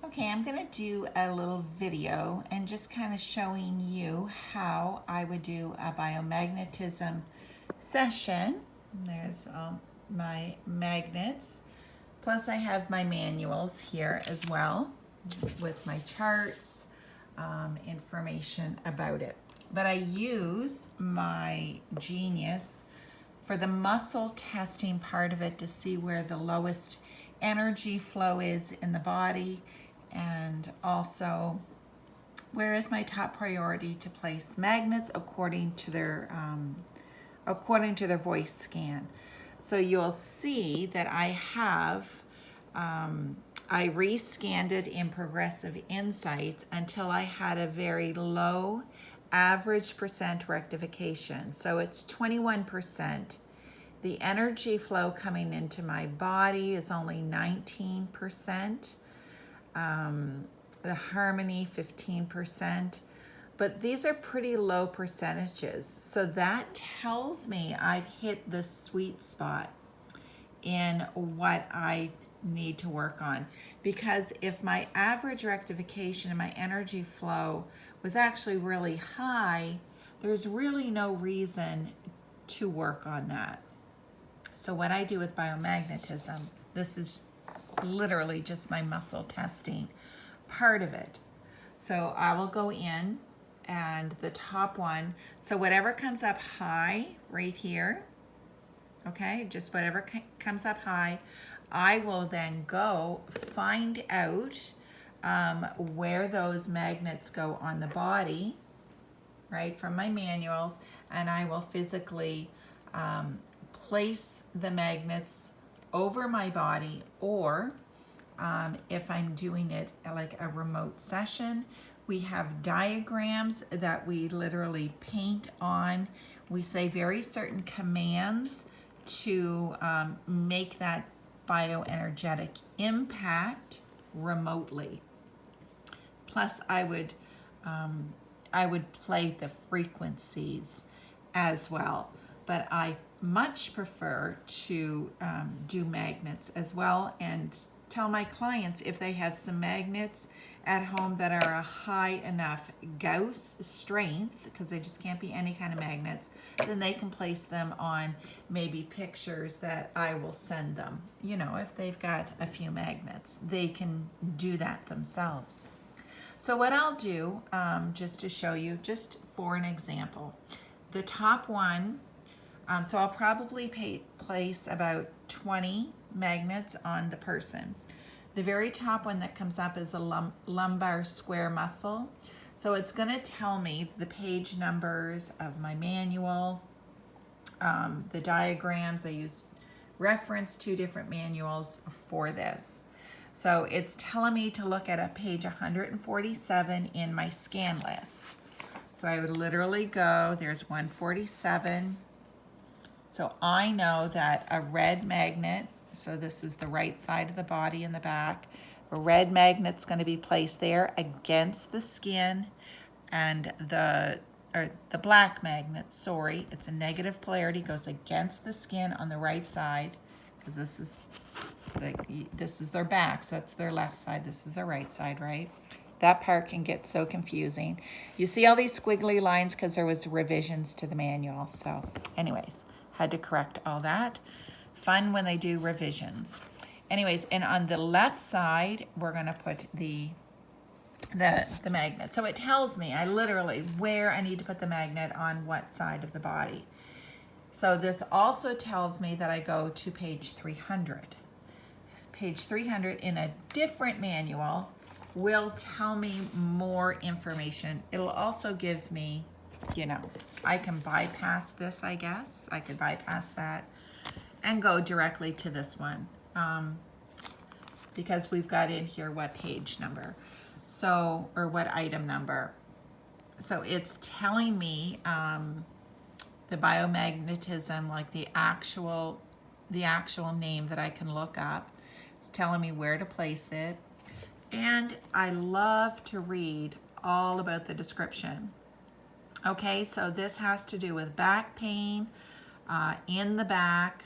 Okay, I'm going to do a little video and just kind of showing you how I would do a biomagnetism session. There's my magnets. Plus I have my manuals here as well with my charts, information about it. But I use my Genius for the muscle testing part of it to see where the lowest energy flow is in the body, and also where is my top priority to place magnets according to their voice scan. So you'll see that I have I rescanned it in Progressive Insights until I had a very low average percent rectification. So it's 21%. The energy flow coming into my body is only 19%. The harmony 15%. But these are pretty low percentages. So that tells me I've hit the sweet spot in what I need to work on. Because if my average rectification and my energy flow was actually really high, there's really no reason to work on that. So what I do with biomagnetism, this is literally just my muscle testing part of it. So I will go in and the top one, so whatever comes up high right here, okay, just whatever comes up high, I will then go find out where those magnets go on the body, right, from my manuals, and I will physically place the magnets over my body, or if I'm doing it like a remote session, we have diagrams that we literally paint on. We say very certain commands to make that bioenergetic impact remotely. Plus, I would play the frequencies as well, but I much prefer to do magnets as well, and tell my clients if they have some magnets at home that are a high enough Gauss strength, because they just can't be any kind of magnets, then they can place them on maybe pictures that I will send them. You know, if they've got a few magnets, they can do that themselves. So what I'll do, just to show you, just for an example, the top one, so I'll probably place about 20 magnets on the person. The very top one that comes up is a lumbar square muscle. So it's going to tell me the page numbers of my manual, the diagrams. I use reference 2 different manuals for this. So it's telling me to look at a page 147 in my scan list. So I would literally go, there's 147. So I know that a red magnet, so this is the right side of the body in the back, a red magnet's going to be placed there against the skin, and the black magnet, sorry, it's a negative polarity, goes against the skin on the right side, because this is their back, so that's their left side, this is their right side, right? That part can get so confusing. You see all these squiggly lines because there was revisions to the manual. So anyways, had to correct all that. Fun when they do revisions. Anyways, and on the left side, we're gonna put the magnet. So it tells me, I literally, where I need to put the magnet on what side of the body. So this also tells me that I go to page 300. Page 300 in a different manual will tell me more information. It'll also give me, you know, I can bypass this, I guess. I could bypass that and go directly to this one, because we've got in here what page number, so, or what item number. So it's telling me the biomagnetism, like the actual name that I can look up. It's telling me where to place it. And I love to read all about the description. Okay, so this has to do with back pain, in the back,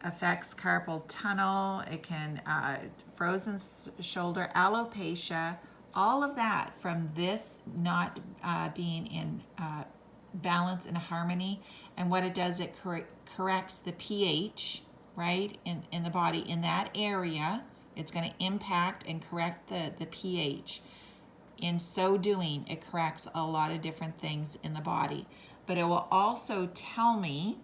affects carpal tunnel. It can frozen shoulder, alopecia, all of that from this not being in balance and harmony. And what it does, it corrects the pH, right, in the body in that area. It's going to impact and correct the pH. In so doing, it corrects a lot of different things in the body. But it will also tell me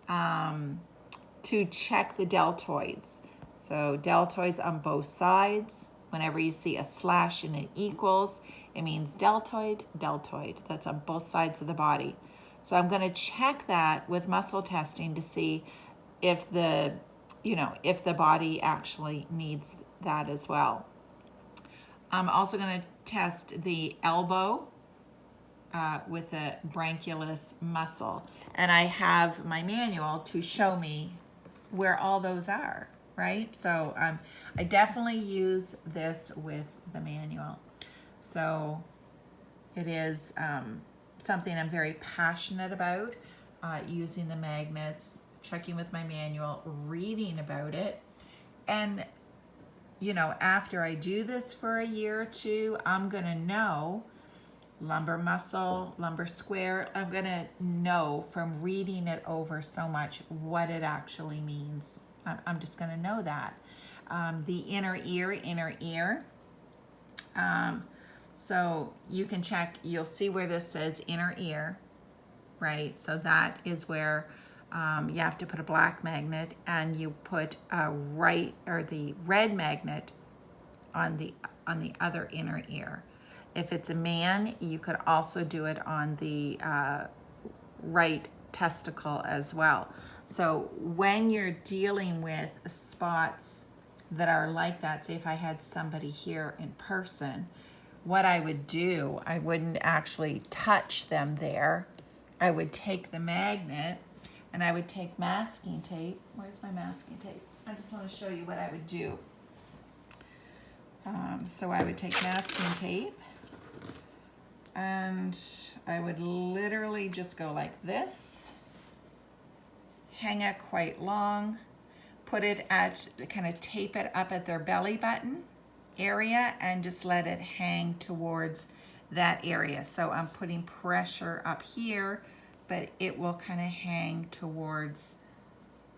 to check the deltoids. So deltoids on both sides. Whenever you see a slash and it equals, it means deltoid, deltoid. That's on both sides of the body. So I'm going to check that with muscle testing to see if the body actually needs that as well. I'm also going to test the elbow with the branchialis muscle. And I have my manual to show me where all those are, right? So I definitely use this with the manual. So it is something I'm very passionate about, using the magnets, checking with my manual, reading about it. And, after I do this for a year or two, I'm going to know lumbar muscle, lumbar square. I'm going to know from reading it over so much what it actually means. I'm just going to know that. The inner ear. So you can check, you'll see where this says inner ear, right? So that is where you have to put a black magnet, and you put the red magnet on the other inner ear. If it's a man, you could also do it on the right testicle as well. So when you're dealing with spots that are like that, say if I had somebody here in person, what I would do, I wouldn't actually touch them there. I would take the magnet and I would take masking tape. Where's my masking tape? I just want to show you what I would do. So I would take masking tape, and I would literally just go like this, hang it quite long, put it kind of tape it up at their belly button area, and just let it hang towards that area. So I'm putting pressure up here, but it will kind of hang towards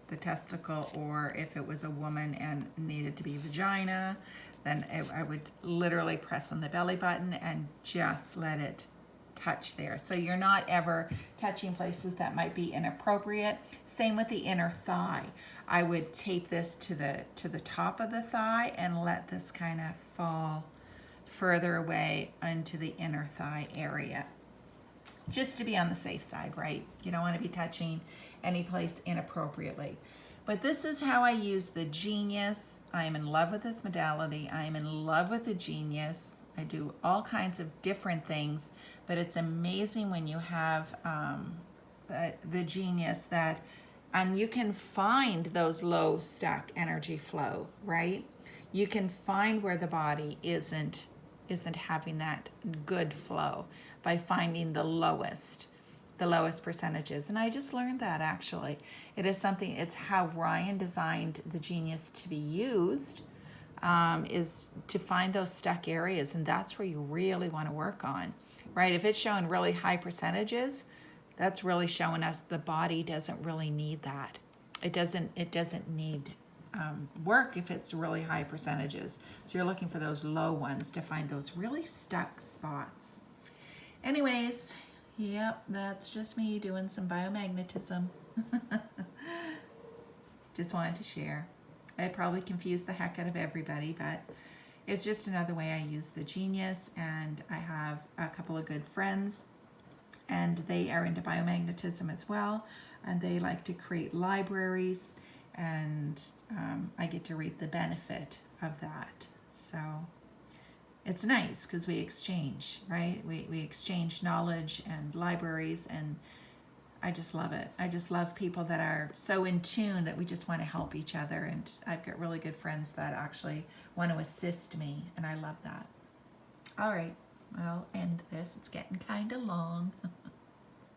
the testicle, or if it was a woman and needed to be vagina, then I would literally press on the belly button and just let it touch there. So you're not ever touching places that might be inappropriate. Same with the inner thigh. I would tape this to the top of the thigh and let this kind of fall further away into the inner thigh area, just to be on the safe side, right? You don't want to be touching any place inappropriately. But this is how I use the Genius. I am in love with this modality. I am in love with the Genius. I do all kinds of different things, but it's amazing when you have the Genius and you can find those low stuck energy flow, right? You can find where the body isn't having that good flow by finding the lowest percentages. And I just learned that, actually. It is something, it's how Ryan designed the Genius to be used, is to find those stuck areas, and that's where you really want to work on, right? If it's showing really high percentages, that's really showing us the body doesn't really need that. It doesn't need work if it's really high percentages. So you're looking for those low ones to find those really stuck spots. Anyways, yep, that's just me doing some biomagnetism. Just wanted to share. I probably confused the heck out of everybody, but it's just another way I use the Genius. And I have a couple of good friends, and they are into biomagnetism as well, and they like to create libraries, and I get to reap the benefit of that. So it's nice because we exchange, right? We exchange knowledge and libraries, and I just love it. I just love people that are so in tune that we just want to help each other, and I've got really good friends that actually want to assist me, and I love that. All right, I'll end this. It's getting kind of long.